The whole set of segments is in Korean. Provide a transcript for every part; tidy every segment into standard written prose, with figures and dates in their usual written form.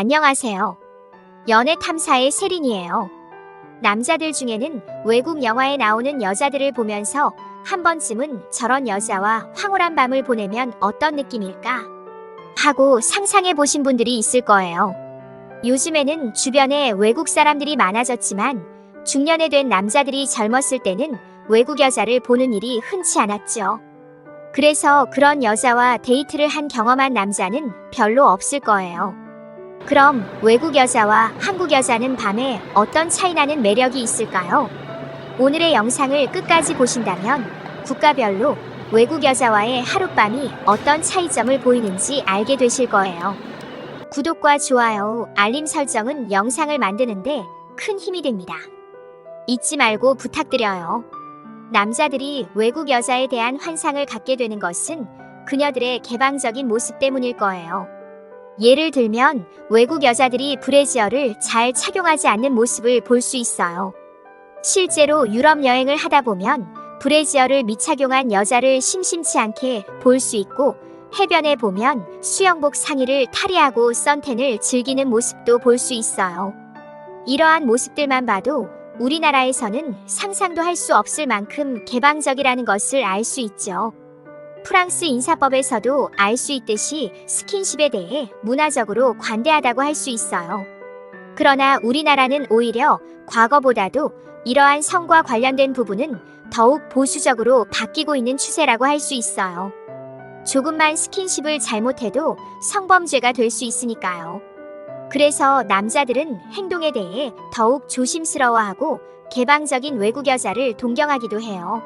안녕하세요. 연애 탐사의 세린이에요. 남자들 중에는 외국 영화에 나오는 여자들을 보면서 한 번쯤은 저런 여자와 황홀한 밤을 보내면 어떤 느낌일까? 하고 상상해 보신 분들이 있을 거예요. 요즘에는 주변에 외국 사람들이 많아졌지만 중년에 된 남자들이 젊었을 때는 외국 여자를 보는 일이 흔치 않았죠. 그래서 그런 여자와 데이트를 한 경험한 남자는 별로 없을 거예요. 그럼 외국 여자와 한국 여자는 밤에 어떤 차이 나는 매력이 있을까요? 오늘의 영상을 끝까지 보신다면 국가별로 외국 여자와의 하룻밤이 어떤 차이점을 보이는지 알게 되실 거예요. 구독과 좋아요, 알림 설정은 영상을 만드는데 큰 힘이 됩니다. 잊지 말고 부탁드려요. 남자들이 외국 여자에 대한 환상을 갖게 되는 것은 그녀들의 개방적인 모습 때문일 거예요. 예를 들면 외국 여자들이 브래지어를 잘 착용하지 않는 모습을 볼 수 있어요. 실제로 유럽 여행을 하다 보면 브래지어를 미착용한 여자를 심심치 않게 볼 수 있고, 해변에 보면 수영복 상의를 탈의하고 선탠을 즐기는 모습도 볼 수 있어요. 이러한 모습들만 봐도 우리나라에서는 상상도 할 수 없을 만큼 개방적이라는 것을 알 수 있죠. 프랑스 인사법에서도 알 수 있듯이 스킨십에 대해 문화적으로 관대하다고 할 수 있어요. 그러나 우리나라는 오히려 과거보다도 이러한 성과 관련된 부분은 더욱 보수적으로 바뀌고 있는 추세라고 할 수 있어요. 조금만 스킨십을 잘못해도 성범죄가 될 수 있으니까요. 그래서 남자들은 행동에 대해 더욱 조심스러워하고 개방적인 외국 여자를 동경하기도 해요.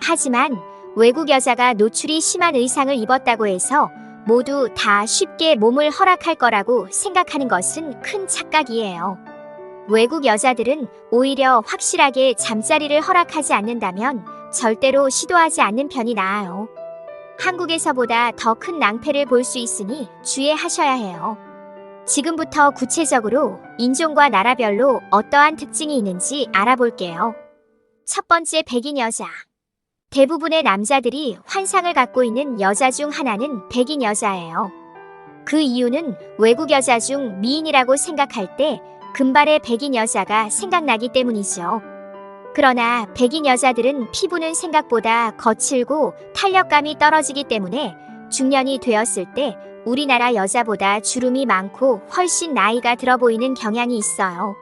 하지만 외국 여자가 노출이 심한 의상을 입었다고 해서 모두 다 쉽게 몸을 허락할 거라고 생각하는 것은 큰 착각이에요. 외국 여자들은 오히려 확실하게 잠자리를 허락하지 않는다면 절대로 시도하지 않는 편이 나아요. 한국에서보다 더 큰 낭패를 볼 수 있으니 주의하셔야 해요. 지금부터 구체적으로 인종과 나라별로 어떠한 특징이 있는지 알아볼게요. 첫 번째, 백인 여자. 대부분의 남자들이 환상을 갖고 있는 여자 중 하나는 백인 여자예요. 그 이유는 외국 여자 중 미인이라고 생각할 때 금발의 백인 여자가 생각나기 때문이죠. 그러나 백인 여자들은 피부는 생각보다 거칠고 탄력감이 떨어지기 때문에 중년이 되었을 때 우리나라 여자보다 주름이 많고 훨씬 나이가 들어 보이는 경향이 있어요.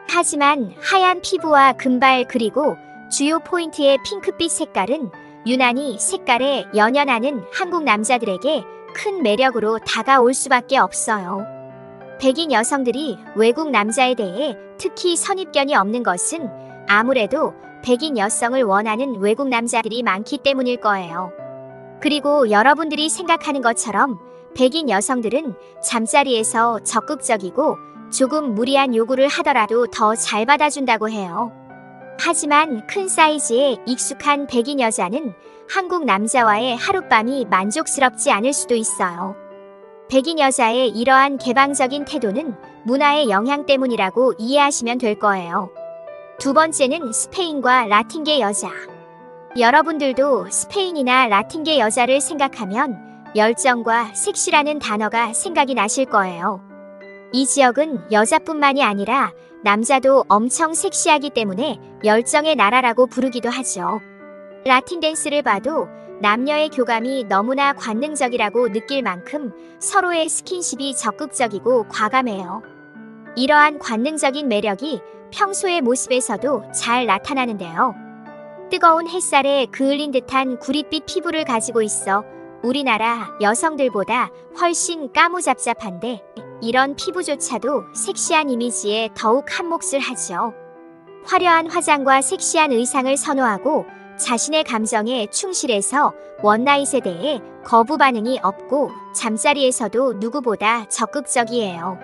하지만 하얀 피부와 금발 그리고 주요 포인트의 핑크빛 색깔은 유난히 색깔에 연연하는 한국 남자들에게 큰 매력으로 다가올 수밖에 없어요. 백인 여성들이 외국 남자에 대해 특히 선입견이 없는 것은 아무래도 백인 여성을 원하는 외국 남자들이 많기 때문일 거예요. 그리고 여러분들이 생각하는 것처럼 백인 여성들은 잠자리에서 적극적이고 조금 무리한 요구를 하더라도 더 잘 받아준다고 해요. 하지만 큰 사이즈에 익숙한 백인 여자는 한국 남자와의 하룻밤이 만족스럽지 않을 수도 있어요. 백인 여자의 이러한 개방적인 태도는 문화의 영향 때문이라고 이해하시면 될 거예요. 두 번째는 스페인과 라틴계 여자. 여러분들도 스페인이나 라틴계 여자를 생각하면 열정과 섹시라는 단어가 생각이 나실 거예요. 이 지역은 여자뿐만이 아니라 남자도 엄청 섹시하기 때문에 열정의 나라라고 부르기도 하죠. 라틴 댄스를 봐도 남녀의 교감이 너무나 관능적이라고 느낄 만큼 서로의 스킨십이 적극적이고 과감해요. 이러한 관능적인 매력이 평소의 모습에서도 잘 나타나는데요. 뜨거운 햇살에 그을린 듯한 구릿빛 피부를 가지고 있어 우리나라 여성들보다 훨씬 까무잡잡한데 이런 피부조차도 섹시한 이미지에 더욱 한몫을 하죠. 화려한 화장과 섹시한 의상을 선호하고 자신의 감정에 충실해서 원나잇에 대해 거부 반응이 없고 잠자리에서도 누구보다 적극적이에요.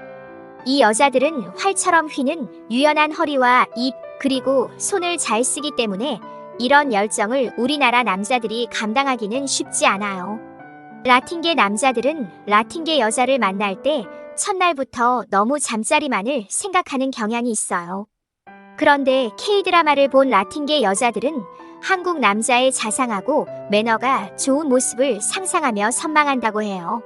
이 여자들은 활처럼 휘는 유연한 허리와 입 그리고 손을 잘 쓰기 때문에 이런 열정을 우리나라 남자들이 감당하기는 쉽지 않아요. 라틴계 남자들은 라틴계 여자를 만날 때 첫날부터 너무 잠자리만을 생각하는 경향이 있어요. 그런데 K-드라마를 본 라틴계 여자들은 한국 남자의 자상하고 매너가 좋은 모습을 상상하며 선망한다고 해요.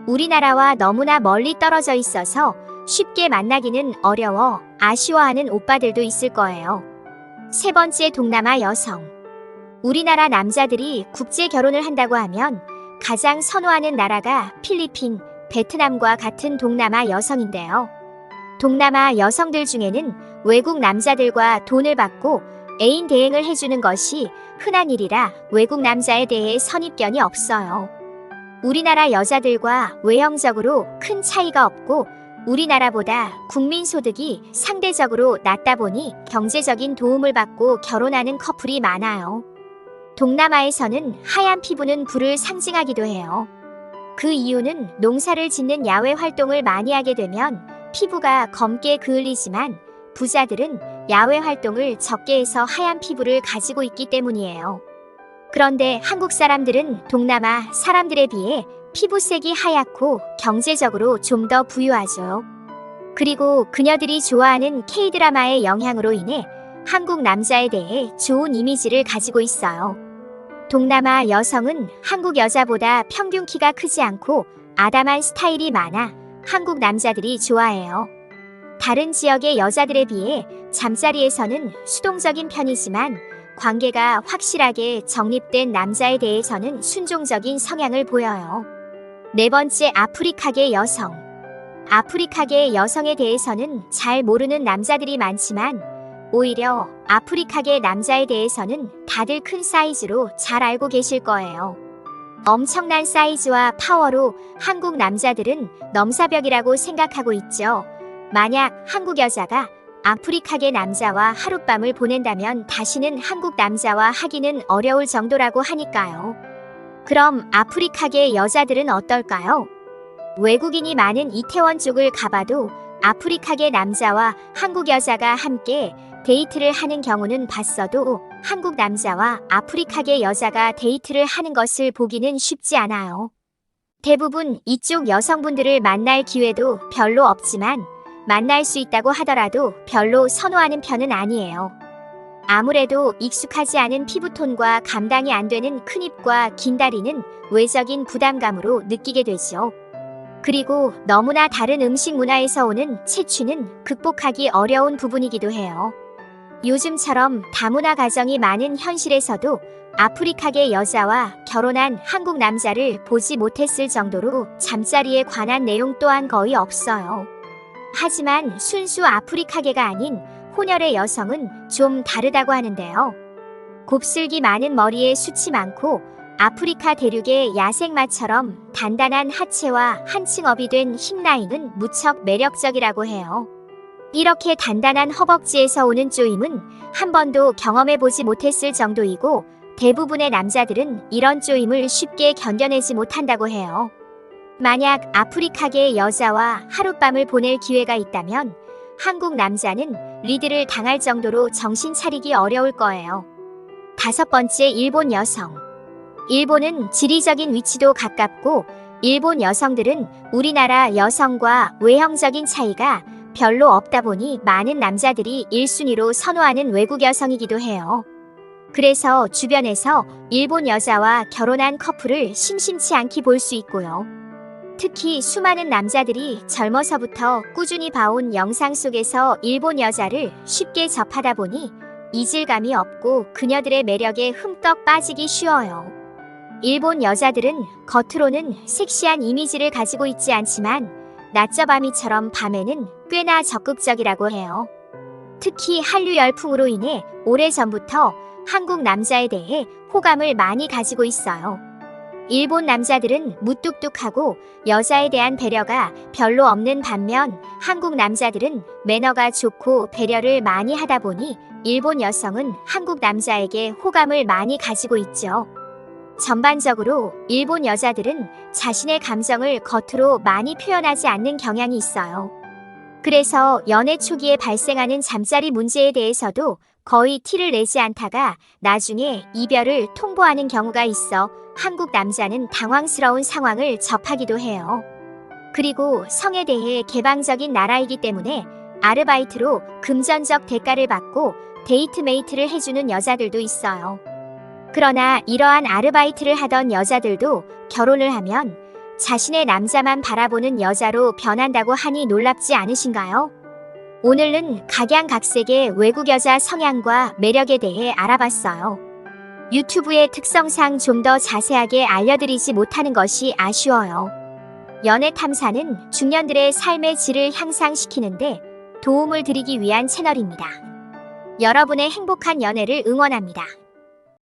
우리나라와 너무나 멀리 떨어져 있어서 쉽게 만나기는 어려워 아쉬워하는 오빠들도 있을 거예요. 세 번째, 동남아 여성. 우리나라 남자들이 국제 결혼을 한다고 하면 가장 선호하는 나라가 필리핀, 베트남과 같은 동남아 여성인데요. 동남아 여성들 중에는 외국 남자들과 돈을 받고 애인 대행을 해주는 것이 흔한 일이라 외국 남자에 대해 선입견이 없어요. 우리나라 여자들과 외형적으로 큰 차이가 없고 우리나라보다 국민소득이 상대적으로 낮다 보니 경제적인 도움을 받고 결혼하는 커플이 많아요. 동남아에서는 하얀 피부는 부를 상징하기도 해요. 그 이유는 농사를 짓는 야외 활동을 많이 하게 되면 피부가 검게 그을리지만 부자들은 야외 활동을 적게 해서 하얀 피부를 가지고 있기 때문이에요. 그런데 한국 사람들은 동남아 사람들에 비해 피부색이 하얗고 경제적으로 좀 더 부유하죠. 그리고 그녀들이 좋아하는 K-드라마의 영향으로 인해 한국 남자에 대해 좋은 이미지를 가지고 있어요. 동남아 여성은 한국 여자보다 평균 키가 크지 않고 아담한 스타일이 많아 한국 남자들이 좋아해요. 다른 지역의 여자들에 비해 잠자리에서는 수동적인 편이지만 관계가 확실하게 정립된 남자에 대해서는 순종적인 성향을 보여요. 네 번째, 아프리카계 여성. 아프리카계 여성에 대해서는 잘 모르는 남자들이 많지만 오히려 아프리카계 남자에 대해서는 다들 큰 사이즈로 잘 알고 계실 거예요. 엄청난 사이즈와 파워로 한국 남자들은 넘사벽이라고 생각하고 있죠. 만약 한국 여자가 아프리카계 남자와 하룻밤을 보낸다면 다시는 한국 남자와 하기는 어려울 정도라고 하니까요. 그럼 아프리카계 여자들은 어떨까요? 외국인이 많은 이태원 쪽을 가봐도 아프리카계 남자와 한국 여자가 함께 데이트를 하는 경우는 봤어도 한국 남자와 아프리카계 여자가 데이트를 하는 것을 보기는 쉽지 않아요. 대부분 이쪽 여성분들을 만날 기회도 별로 없지만 만날 수 있다고 하더라도 별로 선호하는 편은 아니에요. 아무래도 익숙하지 않은 피부톤과 감당이 안 되는 큰 입과 긴 다리는 외적인 부담감으로 느끼게 되죠. 그리고 너무나 다른 음식 문화에서 오는 체취는 극복하기 어려운 부분이기도 해요. 요즘처럼 다문화 가정이 많은 현실에서도 아프리카계 여자와 결혼한 한국 남자를 보지 못했을 정도로 잠자리에 관한 내용 또한 거의 없어요. 하지만 순수 아프리카계가 아닌 혼혈의 여성은 좀 다르다고 하는데요. 곱슬기 많은 머리에 숱이 많고 아프리카 대륙의 야생마처럼 단단한 하체와 한층 업이 된 힙라인은 무척 매력적이라고 해요. 이렇게 단단한 허벅지에서 오는 쪼임은 한 번도 경험해보지 못했을 정도이고 대부분의 남자들은 이런 쪼임을 쉽게 견뎌내지 못한다고 해요. 만약 아프리카계 여자와 하룻밤을 보낼 기회가 있다면 한국 남자는 리드를 당할 정도로 정신 차리기 어려울 거예요. 다섯 번째, 일본 여성. 일본은 지리적인 위치도 가깝고 일본 여성들은 우리나라 여성과 외형적인 차이가 별로 없다 보니 많은 남자들이 1순위로 선호하는 외국 여성이기도 해요. 그래서 주변에서 일본 여자와 결혼한 커플을 심심치 않게 볼 수 있고요. 특히 수많은 남자들이 젊어서부터 꾸준히 봐온 영상 속에서 일본 여자를 쉽게 접하다 보니 이질감이 없고 그녀들의 매력에 흠뻑 빠지기 쉬워요. 일본 여자들은 겉으로는 섹시한 이미지를 가지고 있지 않지만 낮저밤이처럼 밤에는 꽤나 적극적이라고 해요. 특히 한류 열풍으로 인해 오래전부터 한국 남자에 대해 호감을 많이 가지고 있어요. 일본 남자들은 무뚝뚝하고 여자에 대한 배려가 별로 없는 반면 한국 남자들은 매너가 좋고 배려를 많이 하다 보니 일본 여성은 한국 남자에게 호감을 많이 가지고 있죠. 전반적으로 일본 여자들은 자신의 감정을 겉으로 많이 표현하지 않는 경향이 있어요. 그래서 연애 초기에 발생하는 잠자리 문제에 대해서도 거의 티를 내지 않다가 나중에 이별을 통보하는 경우가 있어 한국 남자는 당황스러운 상황을 접하기도 해요. 그리고 성에 대해 개방적인 나라이기 때문에 아르바이트로 금전적 대가를 받고 데이트메이트를 해주는 여자들도 있어요. 그러나 이러한 아르바이트를 하던 여자들도 결혼을 하면 자신의 남자만 바라보는 여자로 변한다고 하니 놀랍지 않으신가요? 오늘은 각양각색의 외국 여자 성향과 매력에 대해 알아봤어요. 유튜브의 특성상 좀 더 자세하게 알려드리지 못하는 것이 아쉬워요. 연애 탐사는 중년들의 삶의 질을 향상시키는데 도움을 드리기 위한 채널입니다. 여러분의 행복한 연애를 응원합니다.